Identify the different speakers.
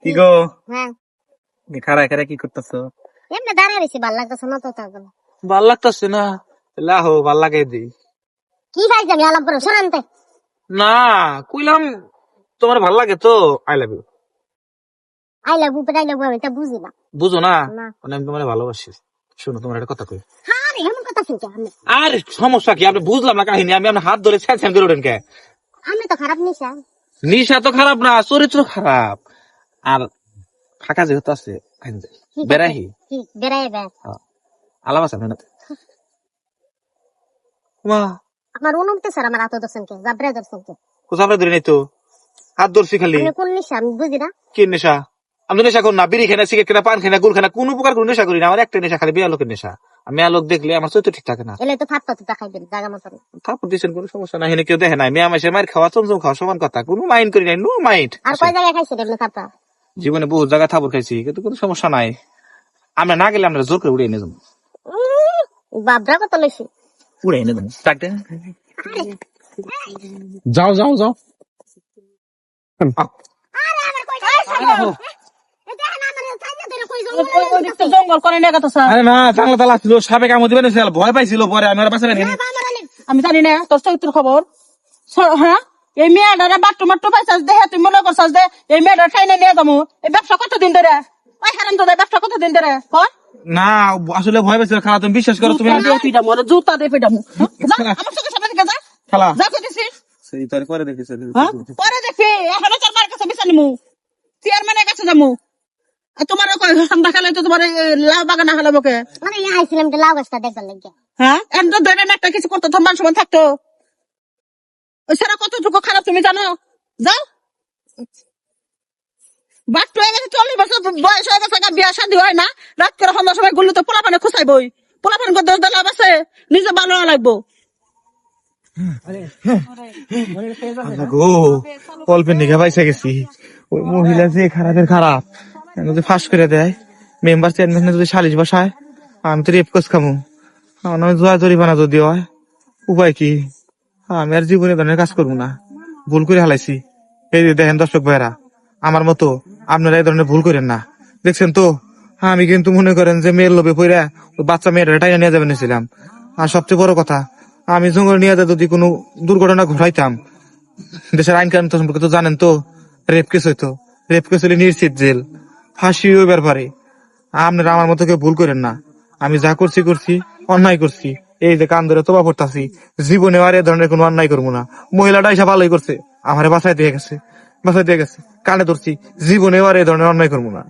Speaker 1: কি গো
Speaker 2: হ্যাঁ
Speaker 1: খাড়ায় খাড়ায় কি করতেছো?
Speaker 2: এমনি দাঁড়ায় রয়েছি, ভাল লাগতেছে না তো তার জন্য।
Speaker 1: ভাল লাগতেছে না? লাহো ভাল লাগে দি
Speaker 2: কি ভাই জানি আলাপ করো শোনান্তে।
Speaker 1: না, কইলাম তোমার ভাল লাগে তো I love you.
Speaker 2: I love you I love you এটা বুঝি না।
Speaker 1: বুঝো না?
Speaker 2: না।
Speaker 1: মানে আমি তোমার ভালোবাসি। শোনো তোমার একটা কথা কই।
Speaker 2: হ্যাঁ রে, এমন কথা শুনছি আমি।
Speaker 1: আরে সমস্যা কি? আপনি বুঝলাম না কাহিনী। আমি আপনার হাত ধরে ছ্যান ছ্যান করে ওঠেন কে?
Speaker 2: আমি তো খারাপ নিশা।
Speaker 1: নিশা তো খারাপ না, চরিত্র খারাপ। আর ফাঁকা যেহেতু আছে বেড়াহি
Speaker 2: কি বেড়াই ব্যাস
Speaker 1: আলাপ আছে আপনার মা
Speaker 2: আমার অনুমতি স্যার আমার হাত ধরছেন কে জাবরে ধরছেন কে?
Speaker 1: কোথাও ধরে নেই তো, হাত ধরছি খালি।
Speaker 2: আপনি কোন নিশা আমি বুঝি না।
Speaker 1: কি নেশা? আমি তো নেশা করি না, বিড়ি খাই না, সিগারেট খাই না, পান খাই না, গুল খাই না, কোন প্রকার কোন নেশা করি না। আমার একটা নেশা খালি মেয়ে লোকের নেশা। আমি মেয়ে লোক দেখলে আমার চরিত্র ঠিক থাকে না।
Speaker 2: এলে তো ফাট পাতে দেখাই দিন জায়গা মতো।
Speaker 1: তারপর দিচ্ছেন কোনো সমস্যা নাই, হেনে কেউ দেখে নাই। মেয়ে মাসে মায়ের খাওয়া চমচম খাওয়া সমান কথা, কোনো মাইন্ড করি নাই, নো মাইন্ড।
Speaker 2: আর কয় জায়গায় খাইছেন এমনি থাপা?
Speaker 1: জীবনে বহু জায়গায় থাপড় খাইছি, কিন্তু কোনো সমস্যা নাই। আমরা না গেলে আমরা জোর করে উড়িয়ে নিয়ে যাবো।
Speaker 2: বাবরা কত লইছি
Speaker 1: উড়িয়ে নিয়ে যাবো, ডাক দেন। যাও যাও যাও।
Speaker 3: জঙ্গল করে নিয়ে গেছে
Speaker 1: আরে না, জানলা তালা ছিল, সাপে কামড় দিবেন, ভয় পাইছিল, পরে আমি আর বাঁচাবেন।
Speaker 3: আমি জানি না তোর চরিত্রের খবর। হ্যাঁ, এই মেয়েটা বাট্টু মাট্টু পাইছাস দেখে তুই মনে করছাস যে এই মেয়েটা ঠাইনে নিয়ে যাবো। এই ব্যবসা কতদিন ধরে? ওই হারাম তো ব্যবসা কতদিন ধরে?
Speaker 1: না আসলে ভয় পাইছিল খালা, তুমি বিশ্বাস করো। তুমি
Speaker 3: জুতা দিয়ে পিটামো। আমার চোখের সামনে দিকে যা,
Speaker 1: খালা
Speaker 3: যা কইতেছি।
Speaker 1: সেই তার পরে দেখেছি।
Speaker 3: পরে দেখবি এখন চেয়ারম্যানের কাছে বিচার নিমু, চেয়ারম্যানের কাছে যাবো। তোমার সন্ধ্যা খেলে তো তোমার লাউ বাগান হালা বকে।
Speaker 2: মানে আইছিলাম তো লাউ গাছটা দেখবার লাগে।
Speaker 3: হ্যাঁ, এখন তো ধরে একটা কিছু করতো তোমার সমান থাকতো। ওই সারা কতটুকু খারাপ তুমি জানো? যাও, বাট্টু হয়ে গেছে, 40 বছর বয়স হয়ে গেছে, বিয়া শাদী হয় না। রাত করে সন্ধ্যার সময় গুলো তো পোলাপানে খুঁচাইবই। পোলাপান করতে লাভ আছে, নিজে ভালো না লাগবো।
Speaker 1: গো অল্পের নিঘা পাইসা গেছি। ওই মহিলা যে খারাপের খারাপ, যদি ফাঁস করে দেয় মেম্বার চেয়ারম্যান যদি সালিশ বসায়, আমি তো রেপ কোচ খামু। আমার নামে জোয়া জরিমানা যদি হয়, উপায় কি? আমি আর জীবনে ধরনের কাজ করবো না, ভুল করে হালাইছি। এই যে দেখেন দর্শক ভাইরা, আমার মতো আপনারা এই ধরনের ভুল করেন না। দেখছেন তো, আমি কিন্তু মনে করেন যে মেয়ের লোভে পইরা বাচ্চা মেয়েটা টাইনা নিয়ে যাবেন ছিলাম। আর সবচেয়ে বড় কথা, আমি জঙ্গল নিয়ে যদি কোনো দুর্ঘটনা ঘটাইতাম, দেশের আইন কানুন সম্পর্কে তো জানেন তো, রেপ কেস হইতো। রেপ কেস হলে নিশ্চিত জেল, ফাঁসি ওই ব্যাপারে। আপনারা আমার মতো কেউ ভুল করেন না। আমি যা করছি করছি, অন্যায় করছি। এই যে কান ধরে তোবা পড়তাছি, জীবনে আর এ ধরনের কোনো অন্যায় করবো না। মহিলাটা এসে ভালোই করছে, আমারে বাঁচাই দিয়ে গেছে, কানে ধরছি, জীবনে আর এ ধরনের অন্যায় করবো না।